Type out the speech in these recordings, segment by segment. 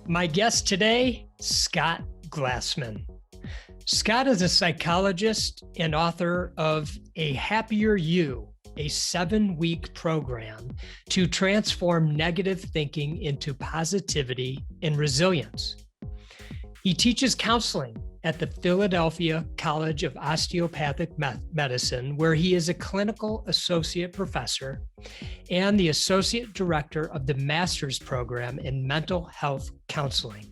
My guest today, Scott Glassman. Scott is a psychologist and author of A Happier You, a 7-week program to transform negative thinking into positivity and resilience. He teaches counseling at the Philadelphia College of Osteopathic Medicine, where he is a clinical associate professor and the associate director of the master's program in mental health counseling.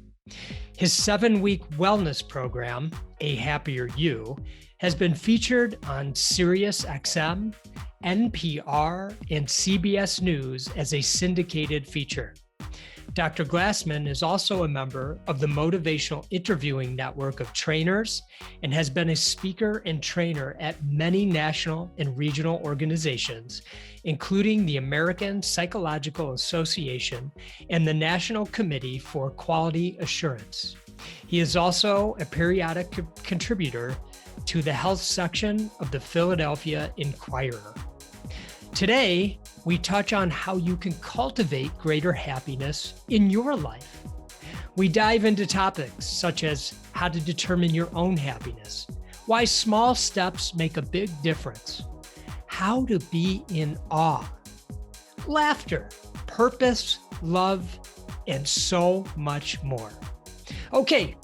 His 7-week wellness program, A Happier You, has been featured on SiriusXM, NPR, and CBS News as a syndicated feature. Dr. Glassman is also a member of the Motivational Interviewing Network of Trainers and has been a speaker and trainer at many national and regional organizations, including the American Psychological Association and the National Committee for Quality Assurance. He is also a periodic contributor to the health section of the Philadelphia Inquirer. Today, we touch on how you can cultivate greater happiness in your life. We dive into topics such as how to determine your own happiness, why small steps make a big difference, how to be in awe, laughter, purpose, love, and so much more. Okay,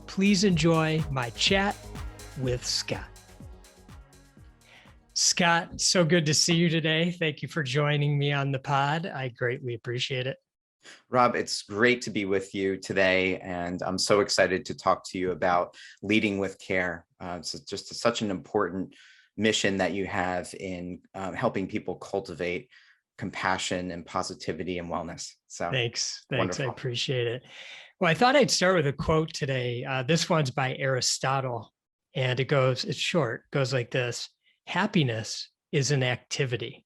please enjoy my chat with Scott. Scott, so good to see you today. Thank you for joining me on the pod. I greatly appreciate it. Rob, it's great to be with you today, and I'm so excited to talk to you about leading with care. It's just such an important mission that you have in helping people cultivate compassion and positivity and wellness. So Thanks. Wonderful. I appreciate it. Well, I thought I'd start with a quote today. This one's by Aristotle, and it's short, goes like this: happiness is an activity.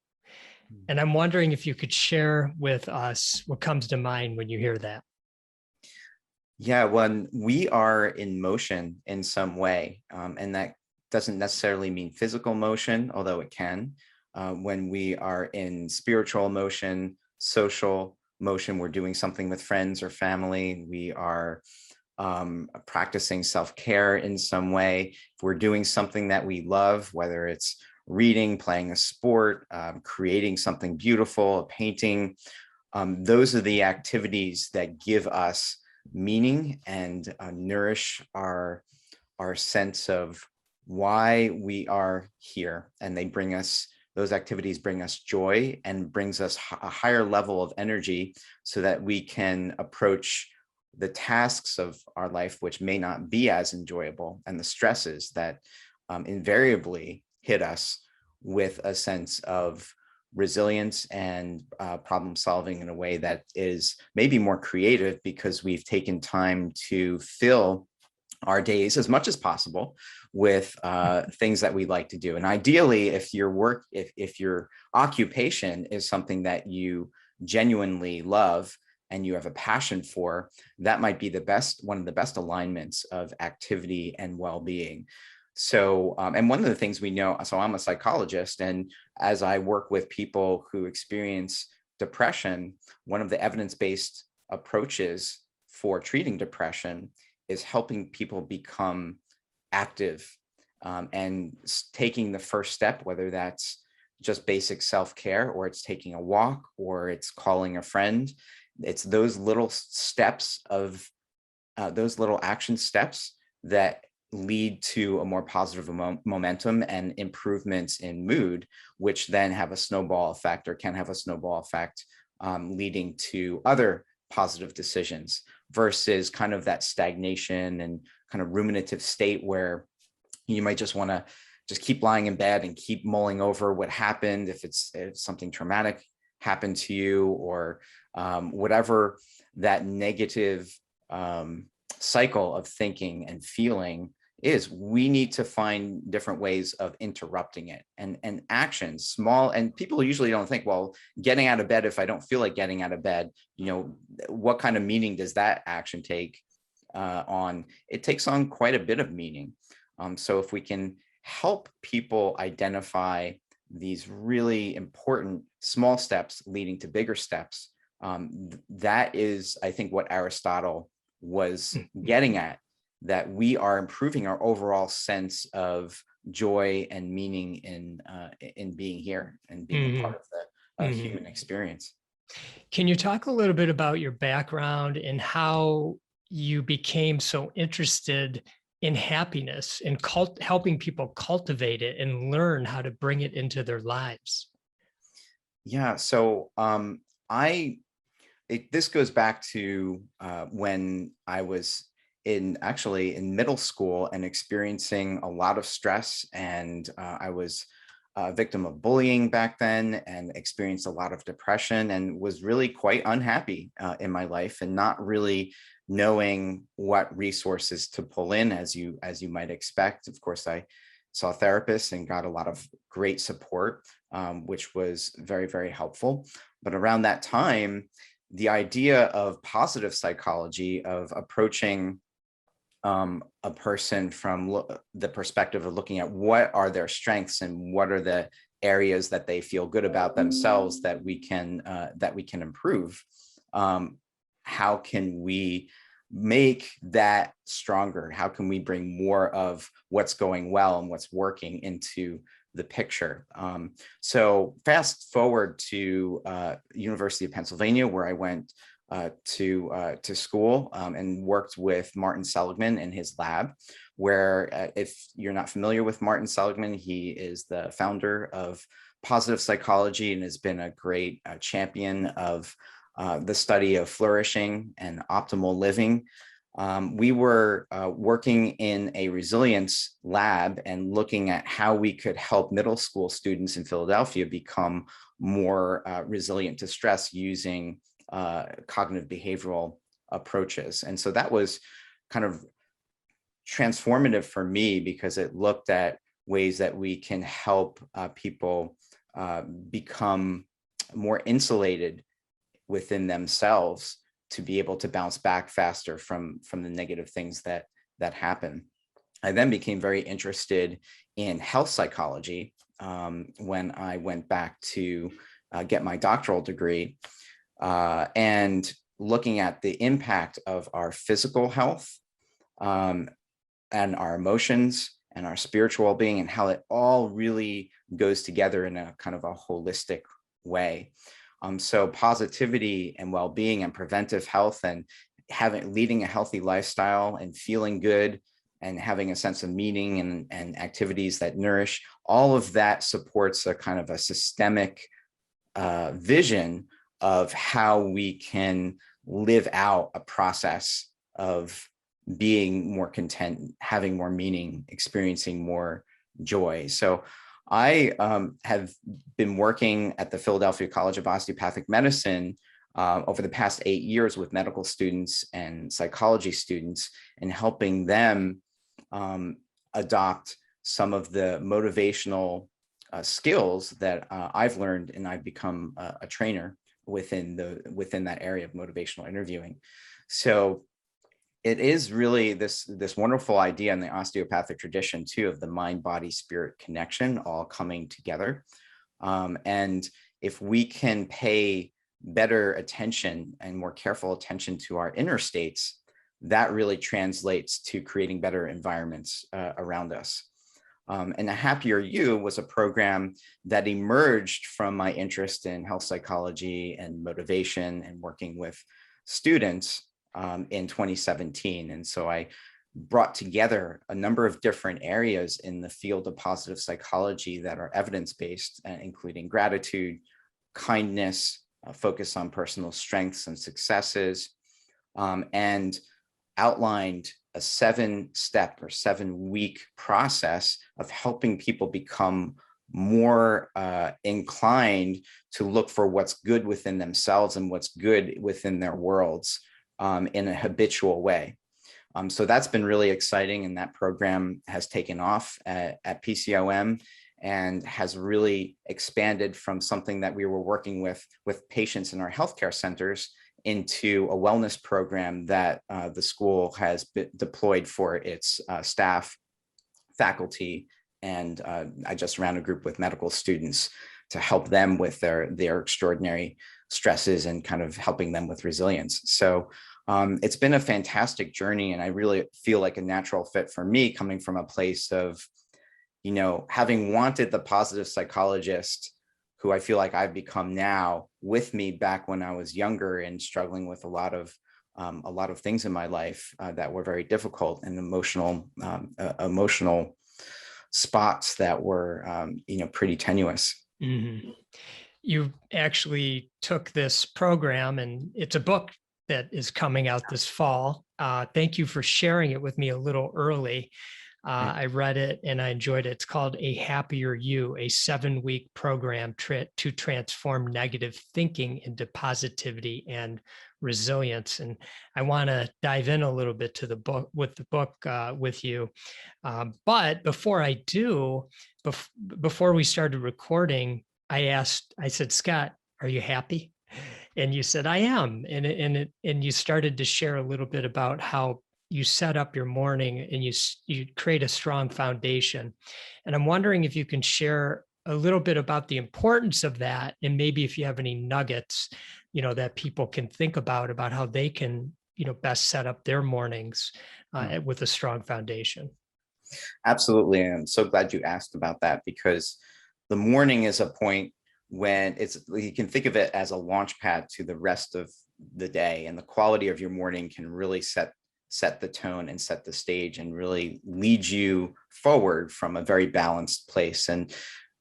And I'm wondering if you could share with us what comes to mind when you hear that. Yeah, when we are in motion in some way, and that doesn't necessarily mean physical motion, although it can. When we are in spiritual motion, social motion, we're doing something with friends or family, we are practicing self-care in some way. If we're doing something that we love, whether it's reading, playing a sport, creating something beautiful, a painting, those are the activities that give us meaning and nourish our sense of why we are here. And those activities bring us joy and brings us a higher level of energy so that we can approach the tasks of our life, which may not be as enjoyable, and the stresses that invariably hit us, with a sense of resilience and problem solving in a way that is maybe more creative, because we've taken time to fill our days as much as possible with things that we like to do. And ideally, if your occupation is something that you genuinely love and you have a passion for, that might be one of the best alignments of activity and well-being. So, and one of the things we know, so I'm a psychologist, and as I work with people who experience depression, one of the evidence-based approaches for treating depression is helping people become active, and taking the first step, whether that's just basic self-care, or it's taking a walk, or it's calling a friend. It's those little steps of those little action steps that lead to a more positive momentum and improvements in mood, which then have a snowball effect, or can have a snowball effect, leading to other positive decisions, versus kind of that stagnation and kind of ruminative state where you might just want to just keep lying in bed and keep mulling over what happened, if something traumatic happened to you, or whatever that negative cycle of thinking and feeling is. We need to find different ways of interrupting it, and actions, small, and people usually don't think, well, getting out of bed, if I don't feel like getting out of bed, what kind of meaning does that action take on? It takes on quite a bit of meaning. So if we can help people identify these really important small steps leading to bigger steps, That is, I think, what Aristotle was getting at, that we are improving our overall sense of joy and meaning in being here and being a part of the human experience. Can you talk a little bit about your background and how you became so interested in happiness and helping people cultivate it and learn how to bring it into their lives? Yeah, so this goes back to when I was actually in middle school and experiencing a lot of stress, and I was a victim of bullying back then and experienced a lot of depression and was really quite unhappy in my life and not really knowing what resources to pull in, as you might expect. Of course, I saw therapists and got a lot of great support, which was very, very helpful. But around that time, the idea of positive psychology, of approaching a person from the perspective of looking at what are their strengths and what are the areas that they feel good about themselves that we can improve. How can we make that stronger? How can we bring more of what's going well and what's working into the picture? So fast forward to University of Pennsylvania, where I went to school and worked with Martin Seligman in his lab, where if you're not familiar with Martin Seligman, he is the founder of positive psychology and has been a great champion of the study of flourishing and optimal living. We were working in a resilience lab and looking at how we could help middle school students in Philadelphia become more resilient to stress using cognitive behavioral approaches. And so that was kind of transformative for me, because it looked at ways that we can help people become more insulated within themselves to be able to bounce back faster from the negative things that happen. I then became very interested in health psychology when I went back to get my doctoral degree, and looking at the impact of our physical health and our emotions and our spiritual well-being, and how it all really goes together in a kind of a holistic way. So positivity and well-being and preventive health and leading a healthy lifestyle and feeling good and having a sense of meaning and activities that nourish, all of that supports a kind of a systemic vision of how we can live out a process of being more content, having more meaning, experiencing more joy. So I have been working at the Philadelphia College of Osteopathic Medicine over the past 8 years with medical students and psychology students, and helping them adopt some of the motivational skills that I've learned, and I've become a trainer within that area of motivational interviewing. So it is really this wonderful idea in the osteopathic tradition too, of the mind, body, spirit connection all coming together. And if we can pay better attention and more careful attention to our inner states, that really translates to creating better environments around us. And A Happier You was a program that emerged from my interest in health psychology and motivation and working with students in 2017. And so I brought together a number of different areas in the field of positive psychology that are evidence-based, including gratitude, kindness, focus on personal strengths and successes, and outlined a 7-step or 7-week process of helping people become more inclined to look for what's good within themselves and what's good within their worlds in a habitual way. So that's been really exciting, and that program has taken off at PCOM and has really expanded from something that we were working with patients in our healthcare centers into a wellness program that the school has deployed for its staff, faculty, and I just ran a group with medical students. to help them with their extraordinary stresses and kind of helping them with resilience. So it's been a fantastic journey, and I really feel like a natural fit for me, coming from a place of, having wanted the positive psychologist who I feel like I've become now with me back when I was younger and struggling with a lot of things in my life that were very difficult, and emotional spots that were, pretty tenuous. Mm-hmm. You actually took this program, and it's a book that is coming out this fall. Thank you for sharing it with me a little early. I read it and I enjoyed it. It's called A Happier You, a 7-week program to transform negative thinking into positivity and resilience. And I want to dive in a little bit to the book with you. But before I do, before we started recording, I said, Scott, are you happy? And you said, I am. And you started to share a little bit about how you set up your morning and you create a strong foundation. And I'm wondering if you can share a little bit about the importance of that, and maybe if you have any nuggets, that people can think about how they can, best set up their mornings with a strong foundation. Absolutely. And I'm so glad you asked about that, because the morning is a point when you can think of it as a launch pad to the rest of the day, and the quality of your morning can really set the tone and set the stage and really lead you forward from a very balanced place. And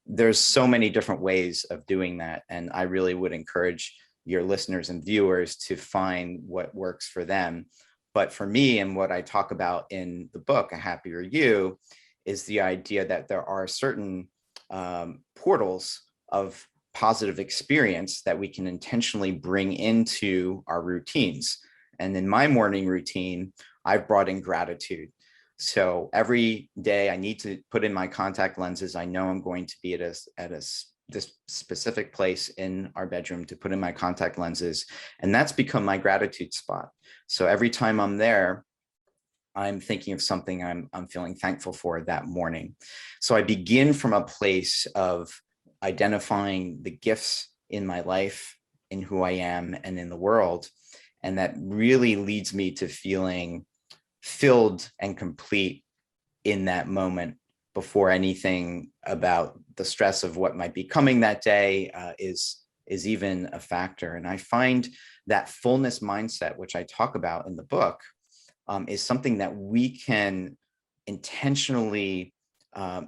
there's so many different ways of doing that. And I really would encourage your listeners and viewers to find what works for them. But for me, and what I talk about in the book, A Happier You, is the idea that there are certain portals of positive experience that we can intentionally bring into our routines. And in my morning routine, I've brought in gratitude. So every day I need to put in my contact lenses. I know I'm going to be at this specific place in our bedroom to put in my contact lenses. And that's become my gratitude spot. So every time I'm there, I'm thinking of something I'm feeling thankful for that morning. So I begin from a place of identifying the gifts in my life, in who I am, and in the world. And that really leads me to feeling filled and complete in that moment, before anything about the stress of what might be coming that day is even a factor. And I find that fullness mindset, which I talk about in the book, is something that we can intentionally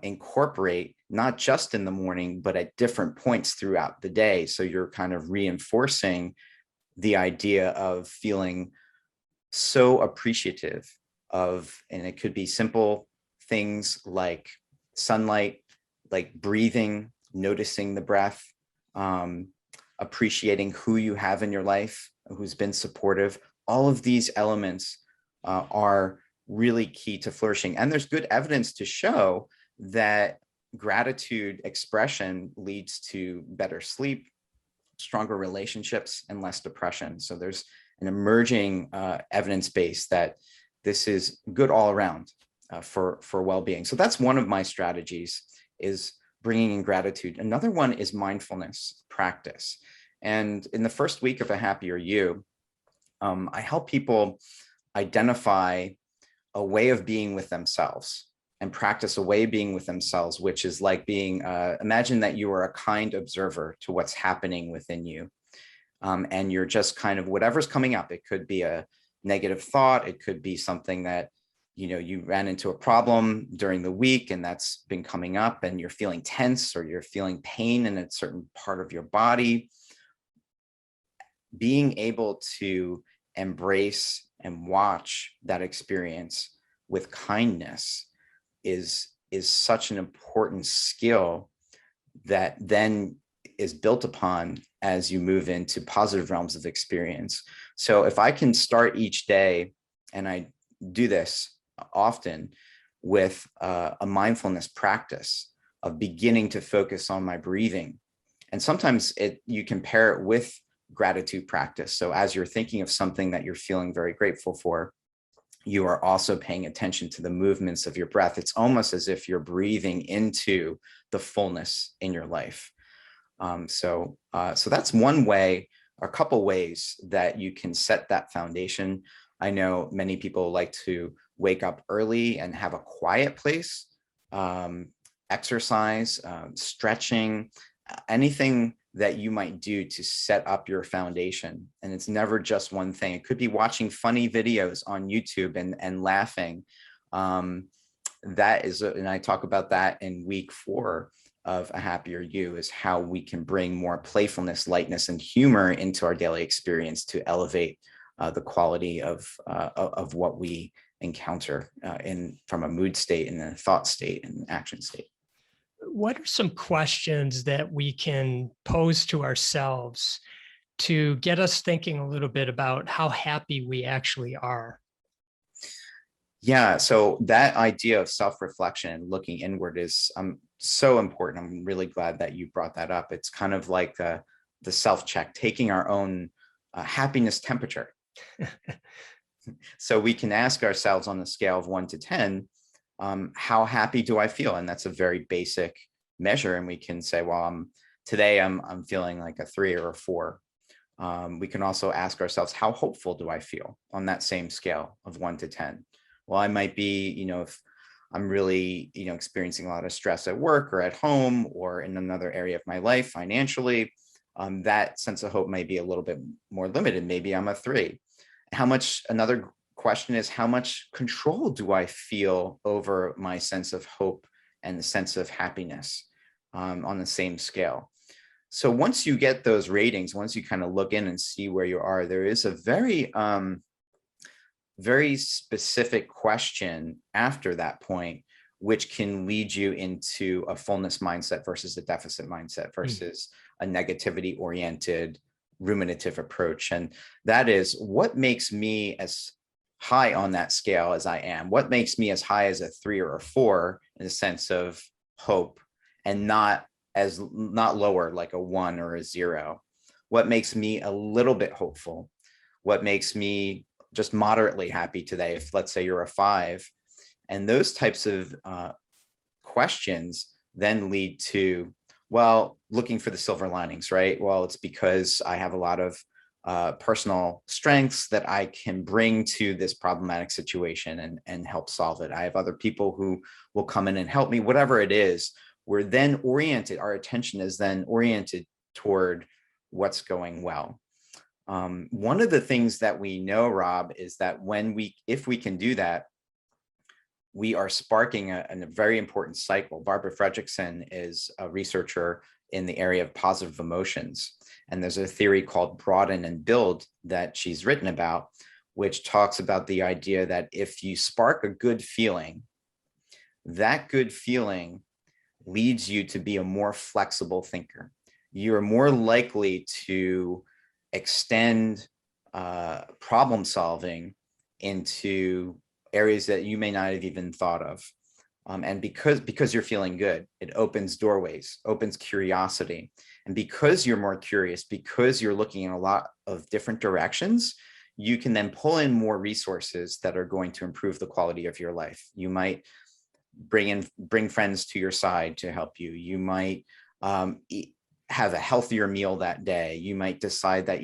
incorporate, not just in the morning, but at different points throughout the day. So you're kind of reinforcing the idea of feeling so appreciative of, and it could be simple things like sunlight, like breathing, noticing the breath, appreciating who you have in your life, who's been supportive. All of these elements are really key to flourishing. And there's good evidence to show that gratitude expression leads to better sleep, stronger relationships, and less depression. So there's an emerging evidence base that this is good all around for well-being. So that's one of my strategies, is bringing in gratitude. Another one is mindfulness practice. And in the first week of A Happier You, I help people identify a way of being with themselves and practice a way of being with themselves, which is like being, imagine that you are a kind observer to what's happening within you. And you're just kind of, whatever's coming up, it could be a negative thought, it could be something that, you ran into a problem during the week and that's been coming up and you're feeling tense, or you're feeling pain in a certain part of your body. Being able to embrace and watch that experience with kindness is such an important skill that then is built upon as you move into positive realms of experience. So if I can start each day, and I do this often, with a mindfulness practice of beginning to focus on my breathing, and sometimes you can pair it with gratitude practice. So as you're thinking of something that you're feeling very grateful for, you are also paying attention to the movements of your breath. It's almost as if you're breathing into the fullness in your life. So that's one way, or a couple ways that you can set that foundation. I know many people like to wake up early and have a quiet place, exercise, stretching, anything that you might do to set up your foundation. And it's never just one thing. It could be watching funny videos on YouTube and laughing. That is, and I talk about that in week 4 of A Happier You, is how we can bring more playfulness, lightness, and humor into our daily experience to elevate the quality of what we encounter from a mood state and a thought state and action state. What are some questions that we can pose to ourselves to get us thinking a little bit about how happy we actually are? Yeah, so that idea of self-reflection, looking inward, is so important. I'm really glad that you brought that up. It's kind of like the self-check, taking our own happiness temperature. So we can ask ourselves on a scale of 1 to 10, how happy do I feel? And that's a very basic measure. And we can say, well, today I'm feeling like a 3 or a 4. We can also ask ourselves, how hopeful do I feel on that same scale of 1 to 10? Well, I might be, if I'm really, experiencing a lot of stress at work or at home or in another area of my life financially, that sense of hope might be a little bit more limited. Maybe I'm a 3. Another question is, how much control do I feel over my sense of hope and the sense of happiness on the same scale? So once you get those ratings, once you kind of look in and see where you are, there is a very specific question after that point, which can lead you into a fullness mindset versus a deficit mindset versus a negativity oriented ruminative approach. And that is, what makes me as high on that scale as I am? What makes me as high as a 3 or a 4 in the sense of hope, and not lower like a 1 or a 0? What makes me a little bit hopeful? What makes me just moderately happy today, if let's say you're a 5? And those types of questions then lead to, well, looking for the silver linings, right? Well, it's because I have a lot of personal strengths that I can bring to this problematic situation and help solve it. I have other people who will come in and help me, whatever it is. We're then oriented, our attention is then oriented toward what's going well. One of the things that we know, Rob, is that if we can do that, we are sparking a very important cycle. Barbara Fredrickson is a researcher in the area of positive emotions. And there's a theory called broaden and build that she's written about, which talks about the idea that if you spark a good feeling, that good feeling leads you to be a more flexible thinker. You're more likely to extend problem solving into areas that you may not have even thought of. And because you're feeling good, it opens doorways, opens curiosity. And because you're more curious, because you're looking in a lot of different directions, you can then pull in more resources that are going to improve the quality of your life. You might bring friends to your side to help you. You might have a healthier meal that day. You might decide that,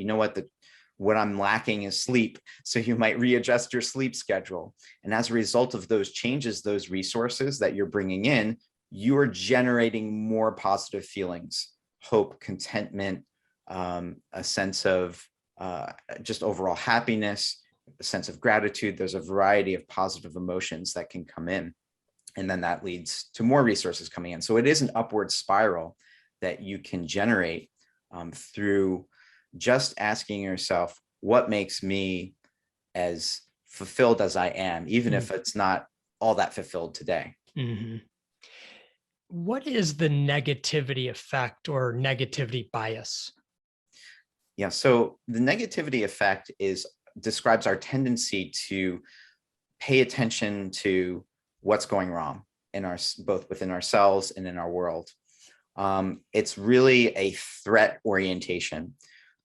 what I'm lacking is sleep. So you might readjust your sleep schedule. And as a result of those changes, those resources that you're bringing in, you are generating more positive feelings, hope, contentment, a sense of just overall happiness, a sense of gratitude. There's a variety of positive emotions that can come in. And then that leads to more resources coming in. So it is an upward spiral that you can generate through just asking yourself, what makes me as fulfilled as I am, even if it's not all that fulfilled today. Mm-hmm. What is the negativity effect or negativity bias? Yeah, so the negativity effect describes our tendency to pay attention to what's going wrong both within ourselves and in our world. It's really a threat orientation.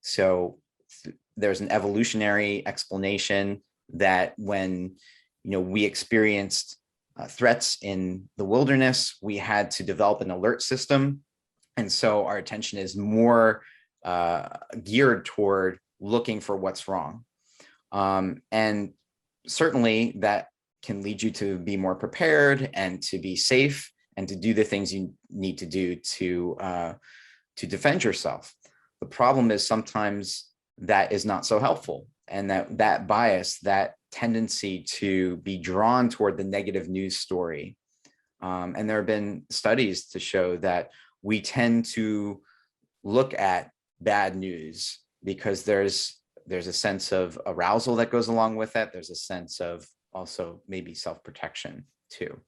So there's an evolutionary explanation that when we experienced threats in the wilderness, we had to develop an alert system And so our attention is more geared toward looking for what's wrong. And certainly that can lead you to be more prepared and to be safe and to do the things you need to do to defend yourself. The problem is sometimes that is not so helpful. And that bias, that tendency to be drawn toward the negative news story. And there have been studies to show that we tend to look at bad news because there's a sense of arousal that goes along with it. There's a sense of also maybe self-protection too.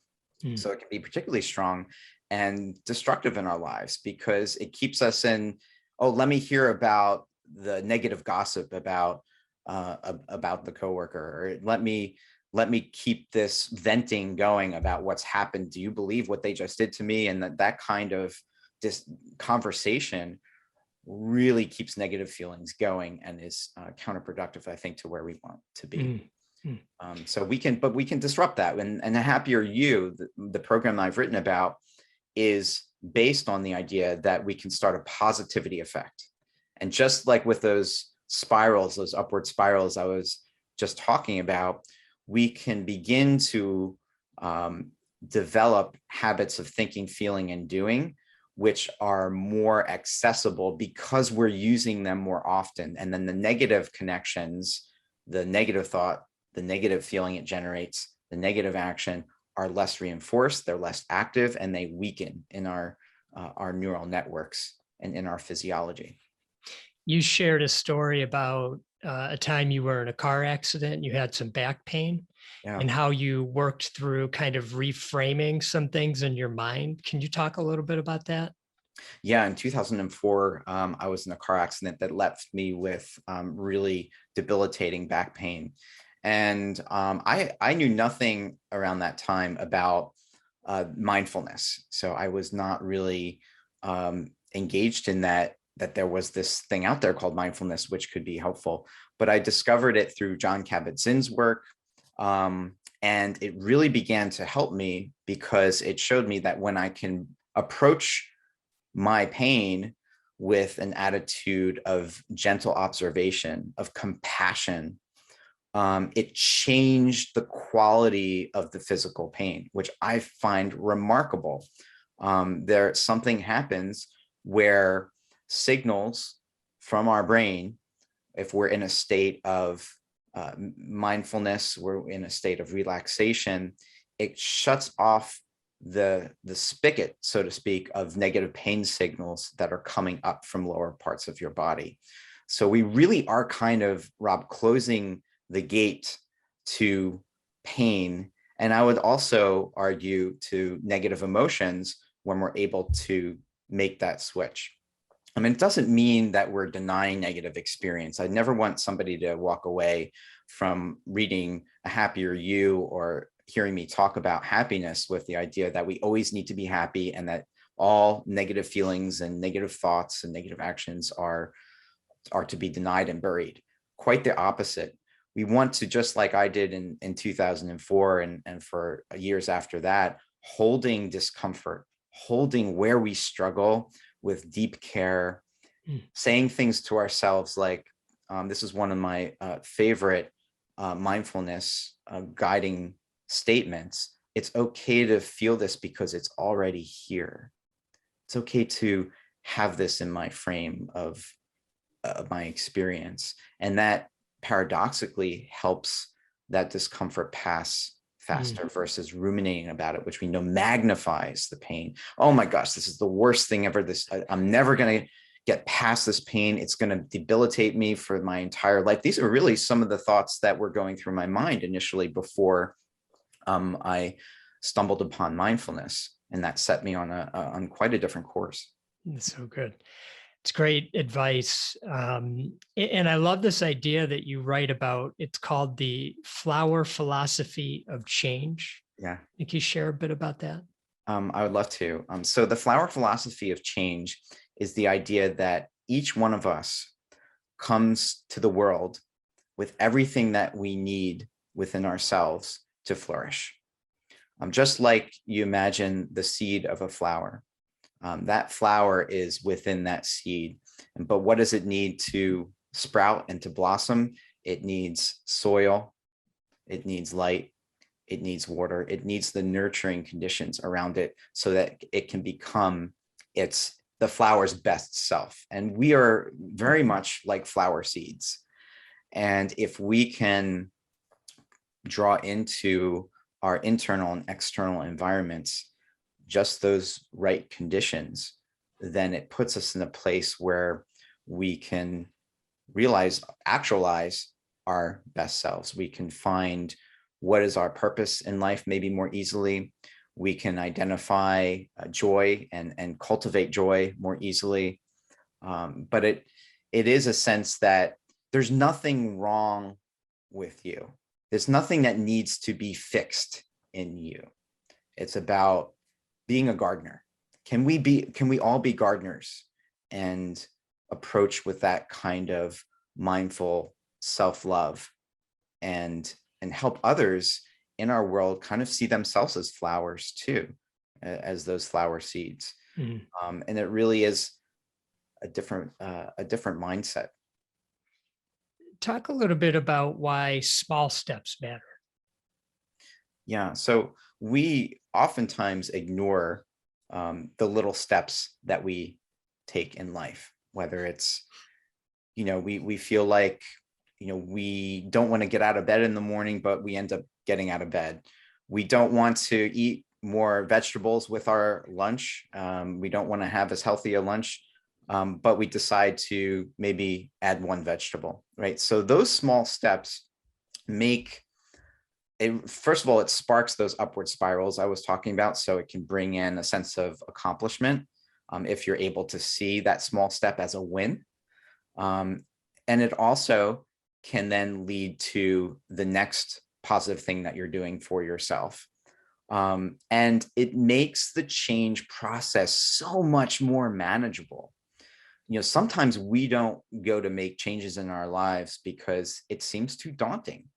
So it can be particularly strong and destructive in our lives because it keeps us in, oh, let me hear about the negative gossip about the coworker, or let me keep this venting going about what's happened. Do you believe what they just did to me? And that kind of this conversation really keeps negative feelings going and is counterproductive, I think, to where we want to be. So we can disrupt that. And a happier you, the program I've written about, is based on the idea that we can start a positivity effect. And just like with those spirals, those upward spirals I was just talking about, we can begin to develop habits of thinking, feeling, and doing, which are more accessible because we're using them more often. And then the negative connections, the negative thought, the negative feeling it generates, the negative action are less reinforced, they're less active, and they weaken in our neural networks and in our physiology. You shared a story about a time you were in a car accident and you had some back pain, and how you worked through kind of reframing some things in your mind. Can you talk a little bit about that? Yeah, in 2004, I was in a car accident that left me with really debilitating back pain. And I knew nothing around that time about mindfulness. So I was not really engaged in that there was this thing out there called mindfulness, which could be helpful. But I discovered it through John Kabat-Zinn's work. And it really began to help me because it showed me that when I can approach my pain with an attitude of gentle observation, of compassion, it changed the quality of the physical pain, which I find remarkable. Something happens where signals from our brain, if we're in a state of mindfulness, we're in a state of relaxation, it shuts off the spigot, so to speak, of negative pain signals that are coming up from lower parts of your body. So we really are kind of, Rob, closing the gate to pain. And I would also argue to negative emotions when we're able to make that switch. I mean, it doesn't mean that we're denying negative experience. I never want somebody to walk away from reading A Happier You or hearing me talk about happiness with the idea that we always need to be happy and that all negative feelings and negative thoughts and negative actions are to be denied and buried. Quite the opposite. We want to, just like I did in 2004 and for years after that, holding discomfort, holding where we struggle with deep care, saying things to ourselves like, this is one of my favorite mindfulness guiding statements. It's okay to feel this because it's already here. It's okay to have this in my frame of my experience. And that paradoxically helps that discomfort pass faster versus ruminating about it, which we know magnifies the pain. Oh my gosh, this is the worst thing ever. I'm never going to get past this pain. It's going to debilitate me for my entire life. These are really some of the thoughts that were going through my mind initially before I stumbled upon mindfulness, and that set me on quite a different course. That's so good. It's great advice. And I love this idea that you write about. It's called the flower philosophy of change. Yeah. Can you share a bit about that? I would love to. So the flower philosophy of change is the idea that each one of us comes to the world with everything that we need within ourselves to flourish. Just like you imagine the seed of a flower. That flower is within that seed. But what does it need to sprout and to blossom? It needs soil, it needs light, it needs water, it needs the nurturing conditions around it so that it can become the flower's best self. And we are very much like flower seeds. And if we can draw into our internal and external environments just those right conditions, then it puts us in a place where we can actualize our best selves. We can find what is our purpose in life maybe more easily. We can identify joy and cultivate joy more easily. But it is a sense that there's nothing wrong with you. There's nothing that needs to be fixed in you. It's about being a gardener. Can we all be gardeners and approach with that kind of mindful self-love and help others in our world kind of see themselves as flowers too, as those flower seeds. Mm-hmm. And it really is a different mindset. Talk a little bit about why small steps matter. Yeah, so we oftentimes ignore the little steps that we take in life, whether it's, we feel like, we don't want to get out of bed in the morning, but we end up getting out of bed. We don't want to eat more vegetables with our lunch. We don't want to have as healthy a lunch, but we decide to maybe add one vegetable, right? So those small steps make it, first of all, it sparks those upward spirals I was talking about. So it can bring in a sense of accomplishment if you're able to see that small step as a win. And it also can then lead to the next positive thing that you're doing for yourself. And it makes the change process so much more manageable. Sometimes we don't go to make changes in our lives because it seems too daunting.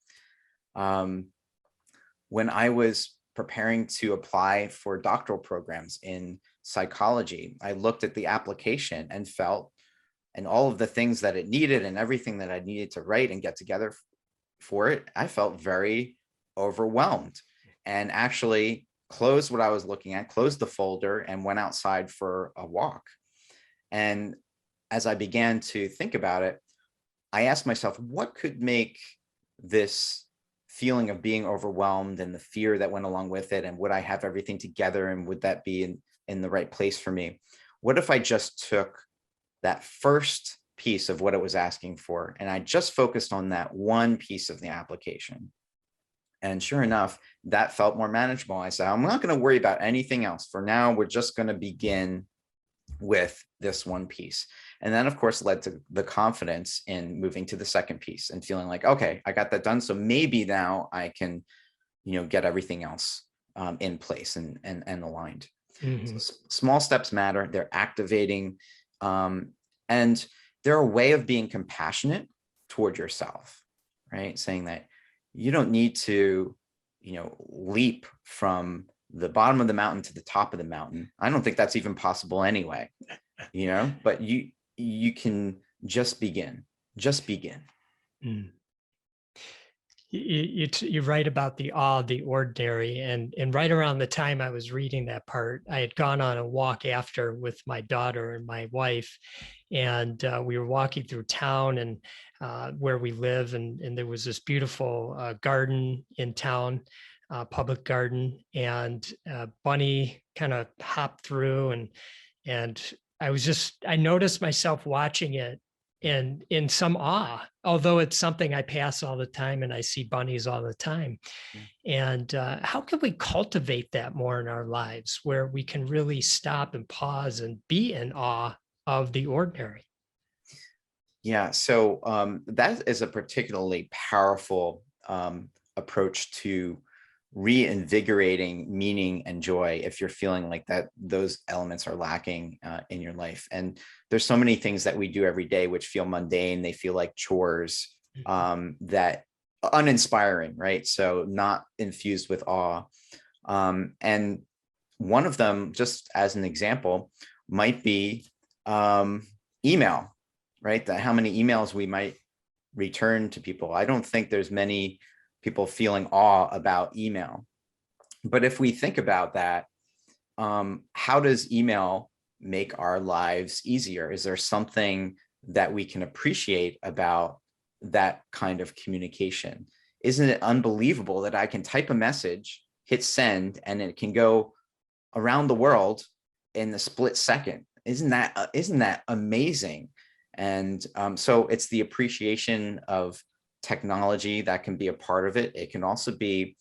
When I was preparing to apply for doctoral programs in psychology, I looked at the application and all of the things that it needed and everything that I needed to write and get together for it, I felt very overwhelmed and actually closed what I was looking at, closed the folder and went outside for a walk. And as I began to think about it, I asked myself, what could make this feeling of being overwhelmed and the fear that went along with it, and would I have everything together, and would that be in the right place for me? What if I just took that first piece of what it was asking for and I just focused on that one piece of the application? And sure enough, that felt more manageable. I said, I'm not going to worry about anything else. For now, we're just going to begin with this one piece. And then, of course, led to the confidence in moving to the second piece and feeling like, okay, I got that done. So maybe now I can, get everything else in place and aligned. Mm-hmm. So small steps matter. They're activating, and they're a way of being compassionate toward yourself, right? Saying that you don't need to, leap from the bottom of the mountain to the top of the mountain. I don't think that's even possible anyway, but you can just begin. Mm. You write about the awe of the ordinary, and right around the time I was reading that part, I had gone on a walk after with my daughter and my wife, and we were walking through town and where we live, and there was this beautiful garden in town, public garden, and Bunny kind of hopped through, and I noticed myself watching it and in some awe, although it's something I pass all the time and I see bunnies all the time. And how can we cultivate that more in our lives where we can really stop and pause and be in awe of the ordinary? Yeah, so that is a particularly powerful approach to reinvigorating meaning and joy if you're feeling like that those elements are lacking in your life. And there's so many things that we do every day which feel mundane, they feel like chores, that uninspiring, right? So not infused with awe. And one of them, just as an example, might be email, right? How many emails we might return to people. I don't think there's many people feeling awe about email. But if we think about that, how does email make our lives easier? Is there something that we can appreciate about that kind of communication? Isn't it unbelievable that I can type a message, hit send, and it can go around the world in a split second? Isn't that amazing? And so it's the appreciation of technology that can be a part of it. It can also be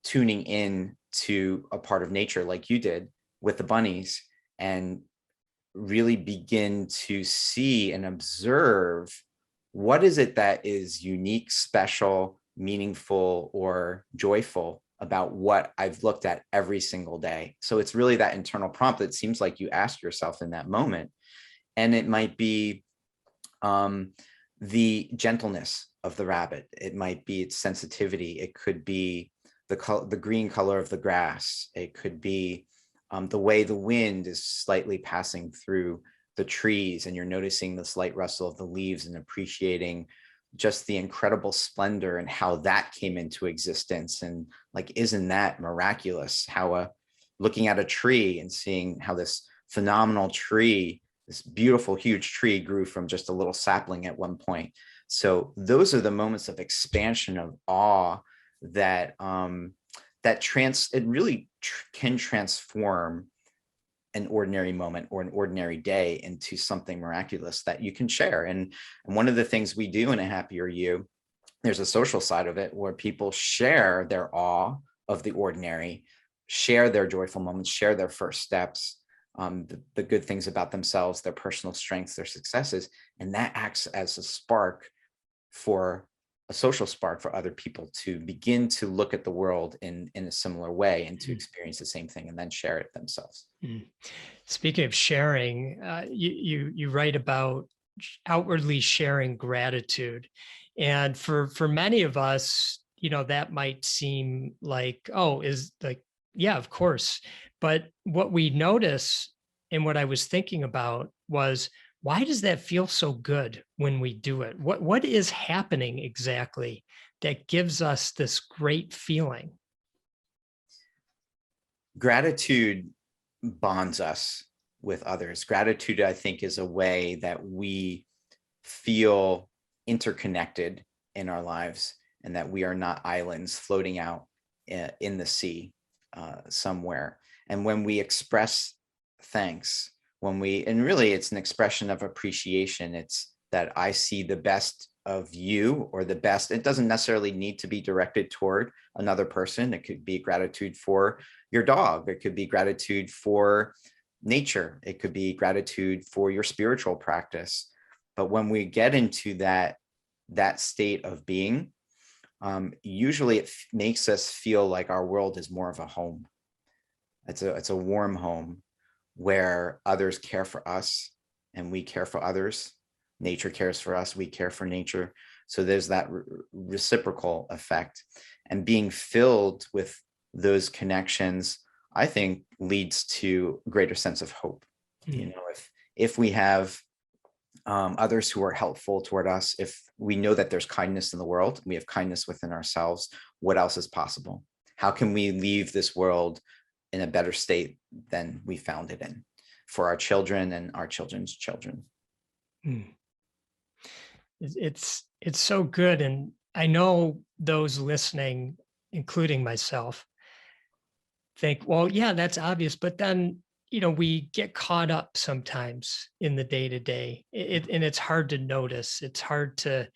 tuning in to a part of nature like you did with the bunnies, and really begin to see and observe what is it that is unique, special, meaningful, or joyful about what I've looked at every single day. So it's really that internal prompt that seems like you ask yourself in that moment. And it might be the gentleness of the rabbit. It might be its sensitivity. It could be the green color of the grass. It could be the way the wind is slightly passing through the trees, and you're noticing the slight rustle of the leaves and appreciating just the incredible splendor and how that came into existence. And like, isn't that miraculous? How looking at a tree and seeing how this phenomenal tree, this beautiful, huge tree, grew from just a little sapling at one point. So those are the moments of expansion, of awe, that it really can transform an ordinary moment or an ordinary day into something miraculous that you can share. And one of the things we do in A Happier You, there's a social side of it where people share their awe of the ordinary, share their joyful moments, share their first steps, the good things about themselves, their personal strengths, their successes. And that acts as a spark, for a social spark, for other people to begin to look at the world in a similar way and to experience the same thing and then share it themselves. Speaking of sharing, you write about outwardly sharing gratitude. And for many of us, that might seem like, yeah, of course. But what we notice, and what I was thinking about, was, why does that feel so good when we do it? What is happening exactly that gives us this great feeling? Gratitude bonds us with others. Gratitude, I think, is a way that we feel interconnected in our lives, and that we are not islands floating out in the sea somewhere. And when we express thanks, and really it's an expression of appreciation. It's that I see the best of you, or the best. It doesn't necessarily need to be directed toward another person. It could be gratitude for your dog. It could be gratitude for nature. It could be gratitude for your spiritual practice. But when we get into that state of being, usually it makes us feel like our world is more of a home. It's a warm home where others care for us and we care for others. Nature cares for us, we care for nature. So there's that reciprocal effect. And being filled with those connections, I think, leads to a greater sense of hope. If we have others who are helpful toward us, if we know that there's kindness in the world, we have kindness within ourselves, what else is possible? How can we leave this world in a better state than we found it in, for our children and our children's children? It's so good. And I know those listening, including myself, think, well, yeah, that's obvious. But then, we get caught up sometimes in the day-to-day, and it's hard to notice. It's hard to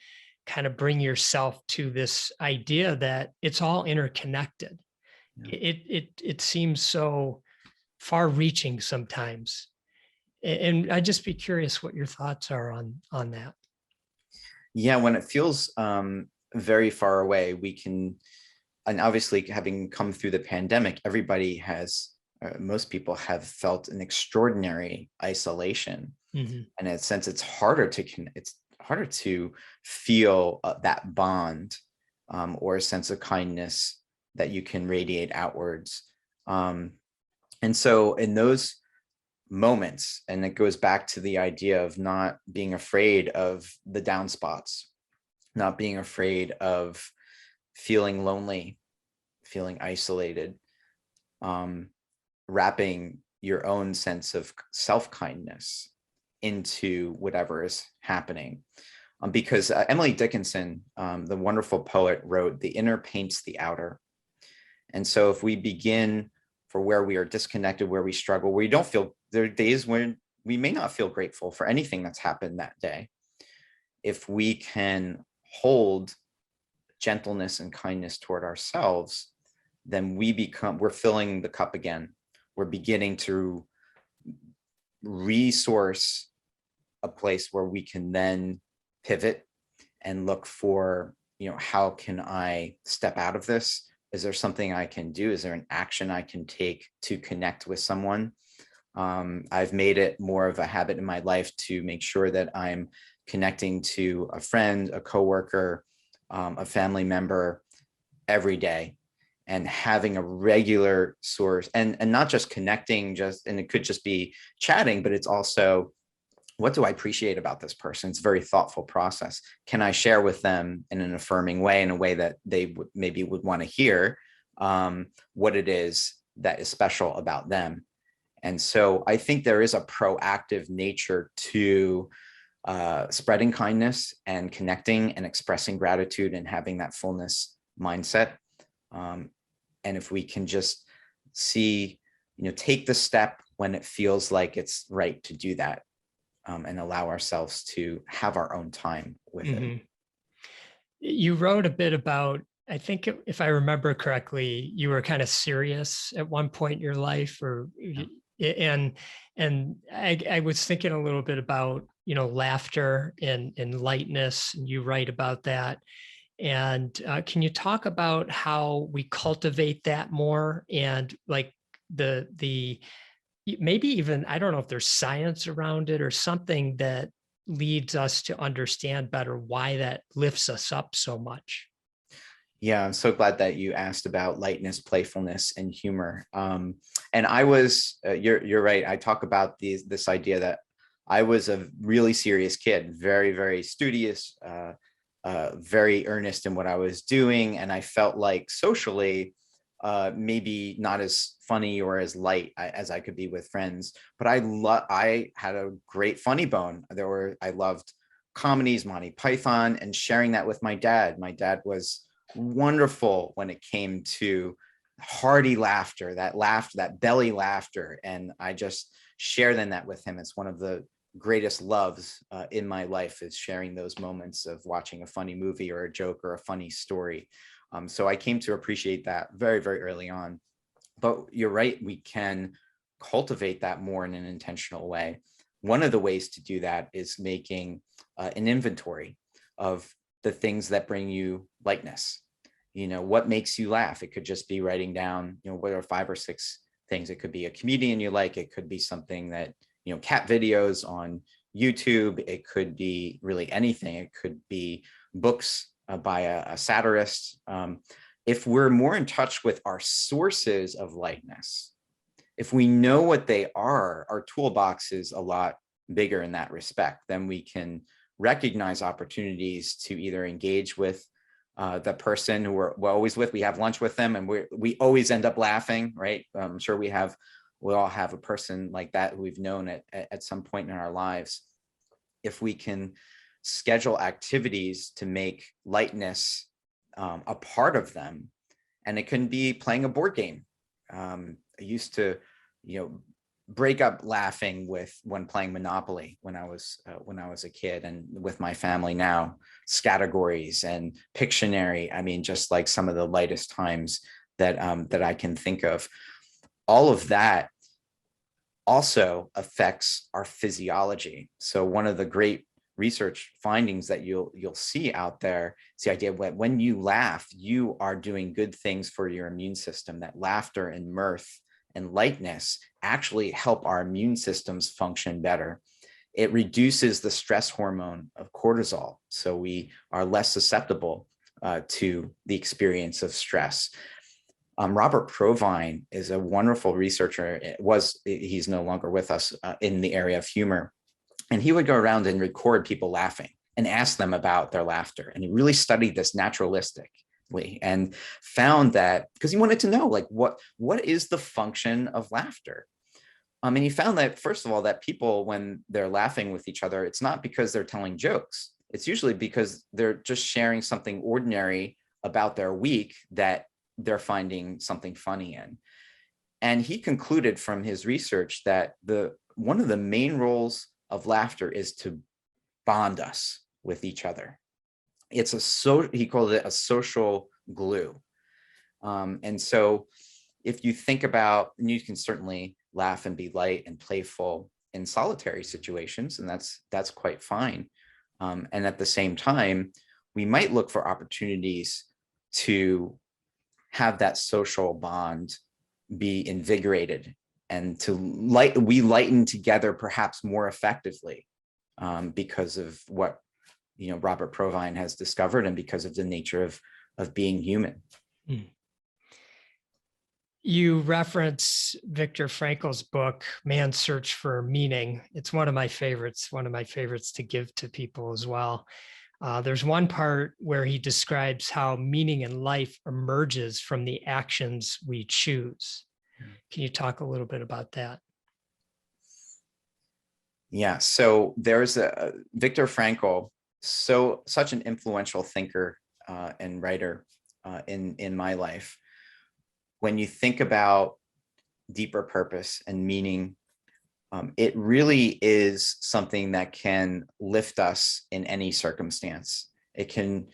kind of bring yourself to this idea that it's all interconnected. Yeah. It seems so far-reaching sometimes. And I'd just be curious what your thoughts are on that. Yeah, when it feels very far away, and obviously having come through the pandemic, most people have felt an extraordinary isolation. And in a sense, it's harder to feel that bond or a sense of kindness that you can radiate outwards. And so in those moments. And it goes back to the idea of not being afraid of the down spots, not being afraid of feeling lonely, feeling isolated, wrapping your own sense of self-kindness into whatever is happening. Because Emily Dickinson, the wonderful poet, wrote, "The inner paints the outer." And so if we begin for where we are disconnected, where we struggle, where we don't feel, there are days when we may not feel grateful for anything that's happened that day. If we can hold gentleness and kindness toward ourselves, then we're filling the cup again. We're beginning to resource a place where we can then pivot and look for, how can I step out of this? Is there something I can do? Is there an action I can take to connect with someone? I've made it more of a habit in my life to make sure that I'm connecting to a friend, a coworker, a family member every day, and having a regular source, and not just connecting, and it could just be chatting, but it's also, what do I appreciate about this person? It's a very thoughtful process. Can I share with them in an affirming way, in a way that they maybe would want to hear what it is that is special about them? And so I think there is a proactive nature to spreading kindness and connecting and expressing gratitude and having that fullness mindset. And if we can just see, take the step when it feels like it's right to do that, and allow ourselves to have our own time with it. You wrote a bit about, I think if I remember correctly, you were kind of serious at one point in your life, and I was thinking a little bit about, laughter and lightness, and you write about that. And can you talk about how we cultivate that more, and like the maybe even, I don't know if there's science around it or something that leads us to understand better why that lifts us up so much? Yeah, I'm so glad that you asked about lightness, playfulness, and humor. And I was, you're right. I talk about this idea that I was a really serious kid, very, very studious, very earnest in what I was doing. And I felt like socially, maybe not as funny or as light as I could be with friends, but I had a great funny bone. I loved comedies, Monty Python, and sharing that with my dad. My dad was wonderful when it came to hearty laughter, that belly laughter. And I just share that with him. It's one of the greatest loves in my life, is sharing those moments of watching a funny movie or a joke or a funny story. So I came to appreciate that very, very early on. But you're right, we can cultivate that more in an intentional way. One of the ways to do that is making an inventory of the things that bring you lightness. What makes you laugh? It could just be writing down, what are 5 or 6 things. It could be a comedian you like. It could be something that, cat videos on YouTube. It could be really anything. It could be books by a satirist. If we're more in touch with our sources of lightness, if we know what they are, our toolbox is a lot bigger in that respect. Then we can recognize opportunities to either engage with the person who we're always with. We have lunch with them, and we always end up laughing, right? I'm sure we all have a person like that who we've known at some point in our lives. If we can schedule activities to make lightness a part of them, and it can be playing a board game. I used to, break up laughing when playing Monopoly when I was a kid, and with my family now, Scattergories and Pictionary. I mean, just like some of the lightest times that I can think of. All of that also affects our physiology. So one of the great research findings that you'll see out there is the idea that when you laugh, you are doing good things for your immune system. That laughter and mirth and lightness actually help our immune systems function better. It reduces the stress hormone of cortisol, so we are less susceptible to the experience of stress. Robert Provine is a wonderful researcher. He's no longer with us in the area of humor. And he would go around and record people laughing and ask them about their laughter. And he really studied this naturalistically and found that, because he wanted to know, like, what is the function of laughter? And he found that, first of all, that people, when they're laughing with each other, it's not because they're telling jokes. It's usually because they're just sharing something ordinary about their week that they're finding something funny in. And he concluded from his research that one of the main roles of laughter is to bond us with each other. He called it a social glue. And so if you think about, and you can certainly laugh and be light and playful in solitary situations, and that's quite fine. And at the same time, we might look for opportunities to have that social bond be invigorated and we lighten together perhaps more effectively because of what Robert Provine has discovered and because of the nature of being human. You reference Viktor Frankl's book, Man's Search for Meaning. It's one of my favorites to give to people as well. There's one part where he describes how meaning in life emerges from the actions we choose. Can you talk a little bit about that? Yeah, so there's Viktor Frankl, such an influential thinker and writer in my life. When you think about deeper purpose and meaning, it really is something that can lift us in any circumstance. It can,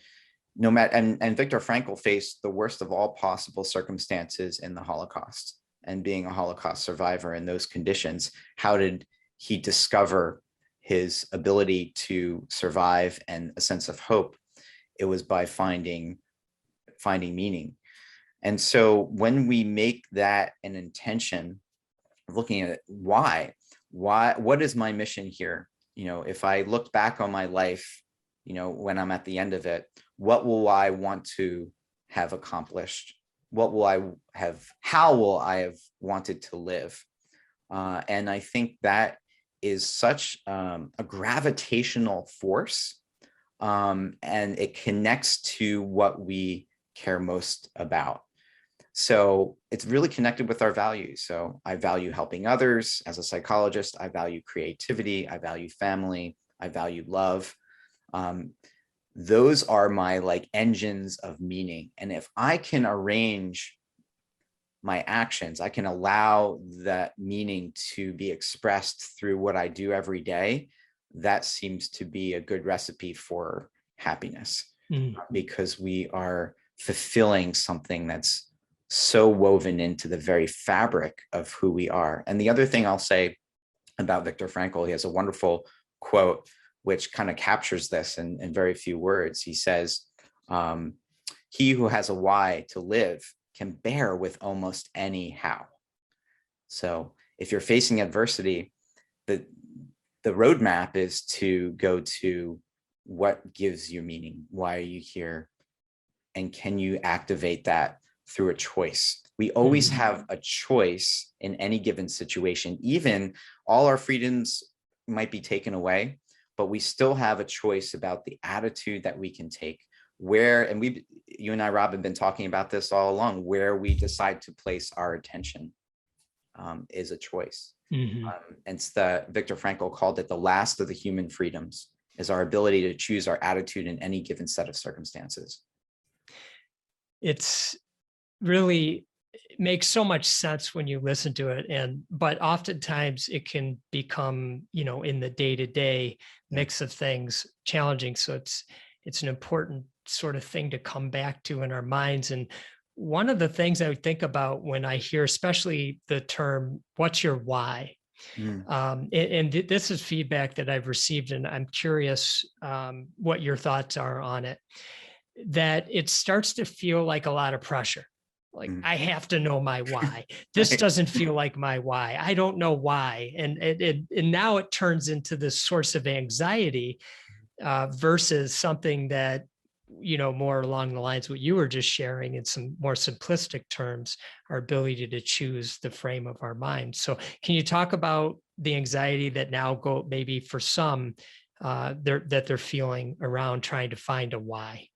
no matter, and Viktor Frankl faced the worst of all possible circumstances in the Holocaust. And being a Holocaust survivor in those conditions, how did he discover his ability to survive and a sense of hope? It was by finding meaning. And so when we make that an intention, looking at why, what is my mission here? If I look back on my life, when I'm at the end of it, what will I want to have accomplished? How will I have wanted to live? And I think that is such a gravitational force, and it connects to what we care most about. So it's really connected with our values. So I value helping others. As a psychologist, I value creativity, I value family, I value love. Those are my engines of meaning. And if I can arrange my actions, I can allow that meaning to be expressed through what I do every day, that seems to be a good recipe for happiness, because we are fulfilling something that's so woven into the very fabric of who we are. And the other thing I'll say about Viktor Frankl, he has a wonderful quote which kind of captures this in very few words. He says, he who has a why to live can bear with almost any how. So if you're facing adversity, the roadmap is to go to what gives you meaning. Why are you here? And can you activate that through a choice? We always have a choice in any given situation. Even all our freedoms might be taken away, but we still have a choice about the attitude that we can take. You and I, Rob, have been talking about this all along, where we decide to place our attention is a choice. And Viktor Frankl called it the last of the human freedoms, is our ability to choose our attitude in any given set of circumstances. It's really, it makes so much sense when you listen to it, but oftentimes it can become, in the day-to-day mix of things, challenging. So it's an important sort of thing to come back to in our minds. And one of the things I would think about when I hear, especially the term, what's your why? And this is feedback that I've received, and I'm curious what your thoughts are on it, that it starts to feel like a lot of pressure. Like, I have to know my why. This doesn't feel like my why. I don't know why. And now it turns into this source of anxiety versus something that more along the lines of what you were just sharing in some more simplistic terms, our ability to choose the frame of our mind. So can you talk about the anxiety that now maybe for some they're feeling around trying to find a why?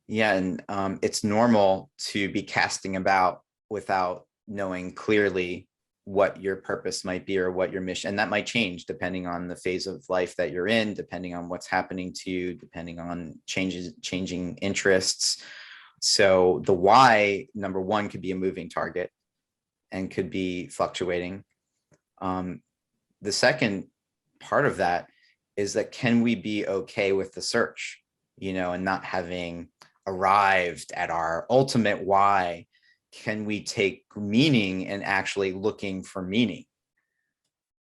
Yeah, and it's normal to be casting about without knowing clearly what your purpose might be or what your mission, and that might change depending on the phase of life that you're in, depending on what's happening to you, depending on changing interests. So the why, number one, could be a moving target and could be fluctuating. The second part of that is that, can we be okay with the search, and not having arrived at our ultimate why? Can we take meaning and actually looking for meaning?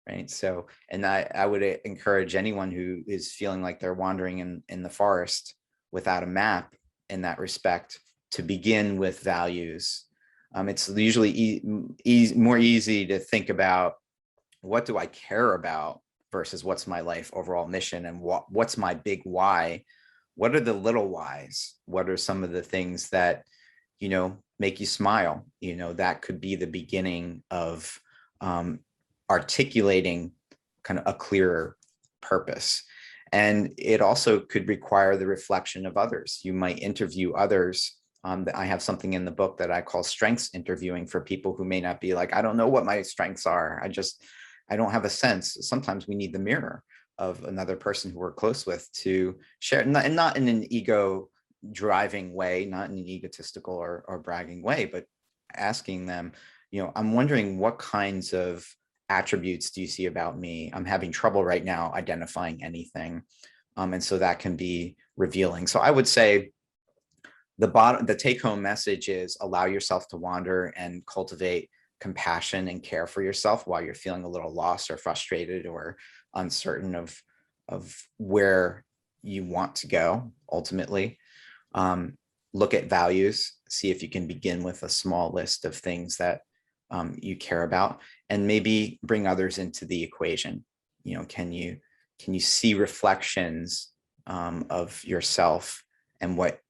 Right. So, and I would encourage anyone who is feeling like they're wandering in the forest without a map in that respect to begin with values. It's usually more easy to think about, what do I care about versus what's my life overall mission, and what's my big why? What are the little whys? What are some of the things that, make you smile? That could be the beginning of articulating kind of a clearer purpose. And it also could require the reflection of others. You might interview others. I have something in the book that I call strengths interviewing, for people who may not be like, I don't know what my strengths are. I don't have a sense. Sometimes we need the mirror of another person who we're close with to share, and not in an ego driving way, not in an egotistical or bragging way, but asking them, I'm wondering, what kinds of attributes do you see about me? I'm having trouble right now identifying anything. And so that can be revealing. So I would say the take home message is, allow yourself to wander and cultivate compassion and care for yourself while you're feeling a little lost or frustrated or uncertain of where you want to go ultimately. Look at values, see if you can begin with a small list of things that you care about, and maybe bring others into the equation. Can you see reflections of yourself, and what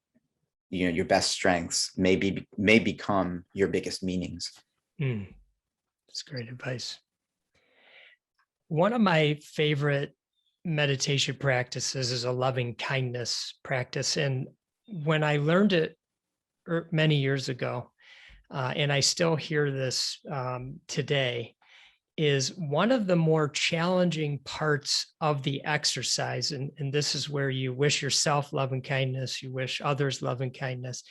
your best strengths may become your biggest meanings. That's great advice. One of my favorite meditation practices is a loving kindness practice. And when I learned it many years ago, and I still hear this today, is one of the more challenging parts of the exercise. And this is where you wish yourself love and kindness, you wish others love and kindness,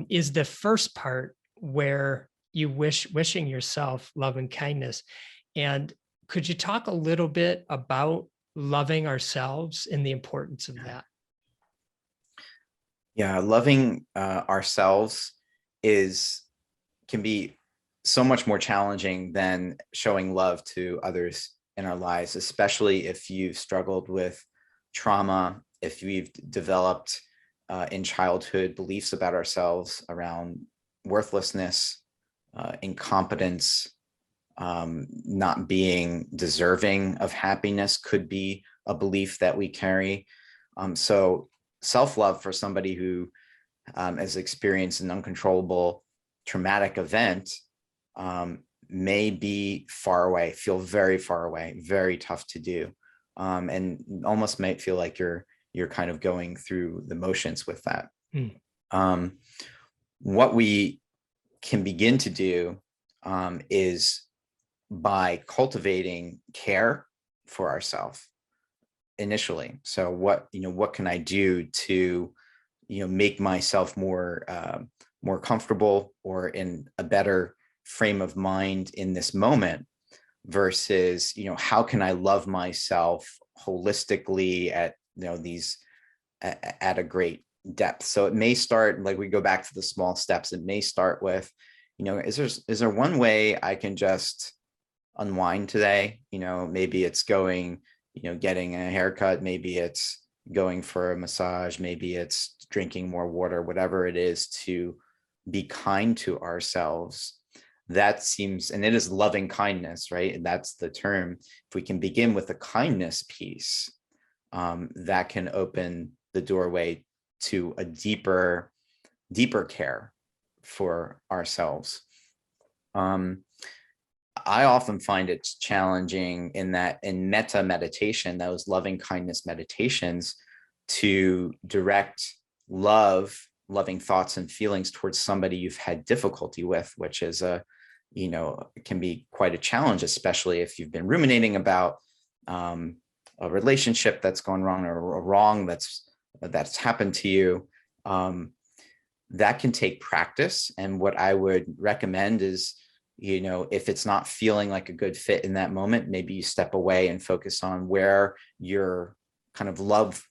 is the first part, where you wishing yourself love and kindness. And could you talk a little bit about loving ourselves and the importance of that? Yeah, loving ourselves can be so much more challenging than showing love to others in our lives, especially if you've struggled with trauma, if we've developed in childhood beliefs about ourselves around worthlessness, incompetence, not being deserving of happiness could be a belief that we carry. So self-love for somebody who has experienced an uncontrollable traumatic event may be far away, feel very far away, very tough to do, and almost might feel like you're kind of going through the motions with that. What we can begin to do is by cultivating care for ourselves initially. So what can I do to make myself more comfortable or in a better frame of mind in this moment, versus how can I love myself holistically at at a great depth. So it may start, like we go back to the small steps, it may start with is there one way I can just unwind today? Maybe it's going getting a haircut, maybe it's going for a massage, maybe it's drinking more water, whatever it is, to be kind to ourselves. That seems, and it is loving kindness, right? And that's the term. If we can begin with the kindness piece, that can open the doorway to a deeper care for ourselves. I often find it challenging in metta meditation, those loving kindness meditations, to direct loving thoughts and feelings towards somebody you've had difficulty with, which is can be quite a challenge, especially if you've been ruminating about a relationship that's gone wrong, or a wrong that's happened to you. That can take practice. And what I would recommend is, if it's not feeling like a good fit in that moment, maybe you step away and focus on where your kind of love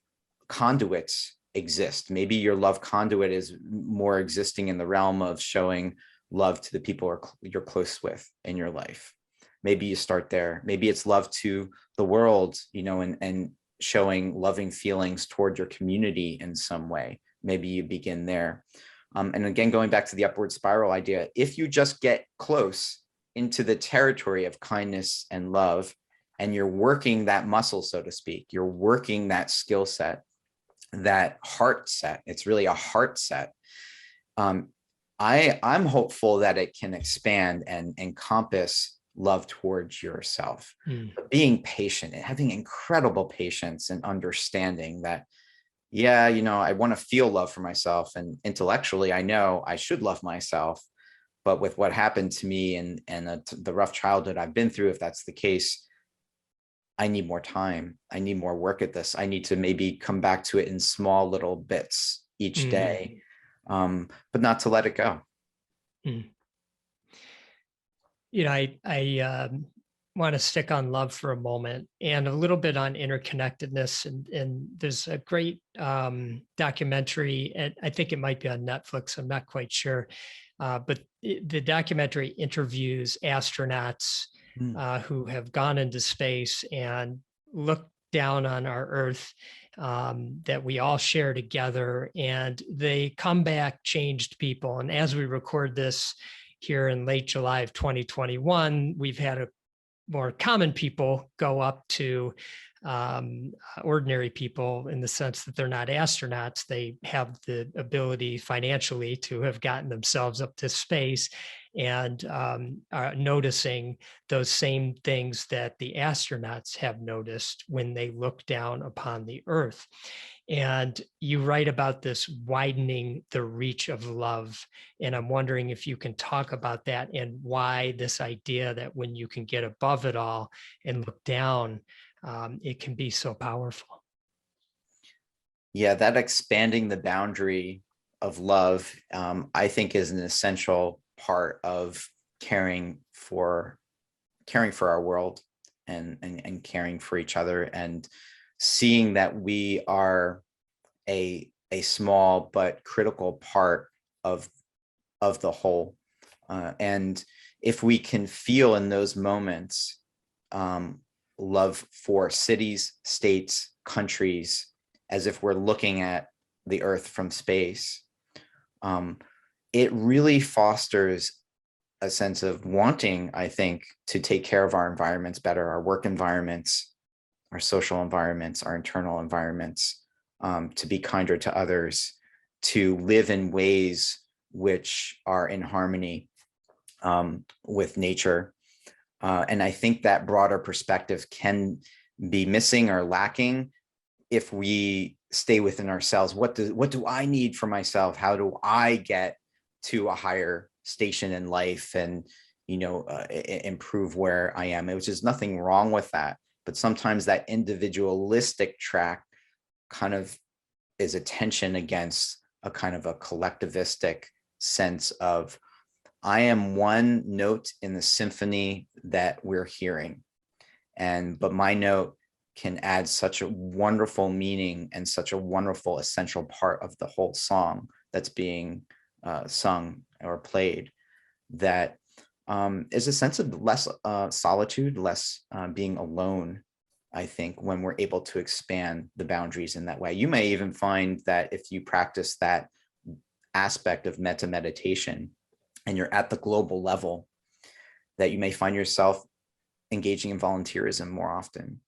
conduits exist. Maybe your love conduit is more existing in the realm of showing love to the people you're close with in your life. Maybe you start there. Maybe it's love to the world, and showing loving feelings toward your community in some way. Maybe you begin there. And again, going back to the upward spiral idea, if you just get close into the territory of kindness and love, and you're working that muscle, so to speak, you're working that skill set, that heart set, it's really a heart set. I'm hopeful that it can expand and encompass love towards yourself. Being patient and having incredible patience and understanding that, I want to feel love for myself, and intellectually I know I should love myself, but with what happened to me and the rough childhood I've been through, if that's the case, I need more time. I need more work at this. I need to maybe come back to it in small little bits each day, but not to let it go. I want to stick on love for a moment and a little bit on interconnectedness. And there's a great documentary, and I think it might be on Netflix, I'm not quite sure. But the documentary interviews astronauts who have gone into space and looked down on our Earth that we all share together. And they come back changed people. And as we record this here in late July of 2021, we've had more common people go up to ordinary people, in the sense that they're not astronauts. They have the ability financially to have gotten themselves up to space, and are noticing those same things that the astronauts have noticed when they look down upon the Earth. And you write about this widening the reach of love. And I'm wondering if you can talk about that, and why this idea that when you can get above it all and look down, it can be so powerful. Yeah, that expanding the boundary of love, I think, is an essential part of caring for our world, and caring for each other, and seeing that we are a small but critical part of the whole. And if we can feel in those moments love for cities, states, countries, as if we're looking at the Earth from space, it really fosters a sense of wanting, I think, to take care of our environments better, our work environments, our social environments, our internal environments, to be kinder to others, to live in ways which are in harmony with nature. And I think that broader perspective can be missing or lacking if we stay within ourselves. What do I need for myself? How do I get to a higher station in life and, improve where I am? Which is nothing wrong with that. But sometimes that individualistic track kind of is a tension against a kind of a collectivistic sense of, I am one note in the symphony that we're hearing, but my note can add such a wonderful meaning and such a wonderful essential part of the whole song that's being sung or played, that is a sense of less solitude, less being alone, I think, when we're able to expand the boundaries in that way. You may even find that if you practice that aspect of metta meditation and you're at the global level, that you may find yourself engaging in volunteerism more often.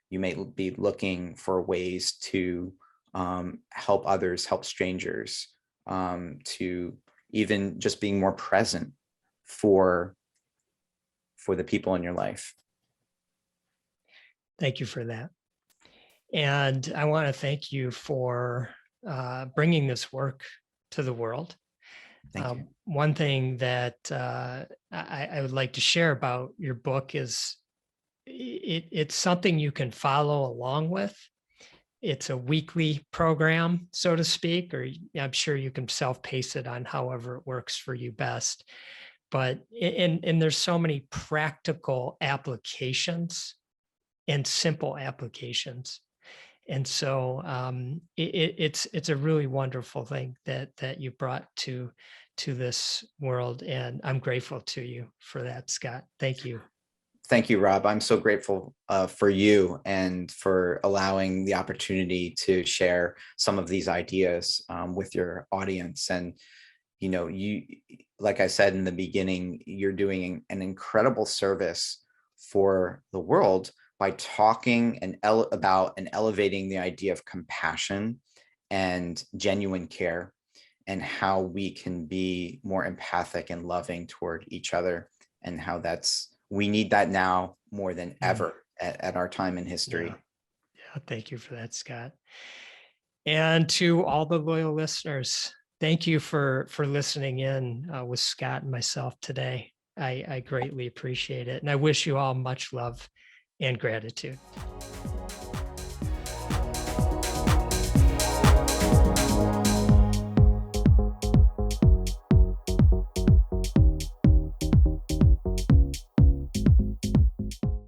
You may be looking for ways to help others, help strangers, to even just being more present for the people in your life. Thank you for that. And I want to thank you for bringing this work to the world. Thank you. One thing that I would like to share about your book is it's something you can follow along with. It's a weekly program, so to speak, or I'm sure you can self-pace it on however it works for you best. But and there's so many practical applications and simple applications. And so it's a really wonderful thing that you brought to this world, and I'm grateful to you for that, Scott. Thank you. Thank you, Rob. I'm so grateful for you and for allowing the opportunity to share some of these ideas with your audience. And you, like I said in the beginning, you're doing an incredible service for the world by talking about and elevating the idea of compassion and genuine care, and how we can be more empathic and loving toward each other, and how we need that now more than ever at our time in history. Yeah, thank you for that, Scott. And to all the loyal listeners, thank you for listening in with Scott and myself today. I greatly appreciate it. And I wish you all much love and gratitude.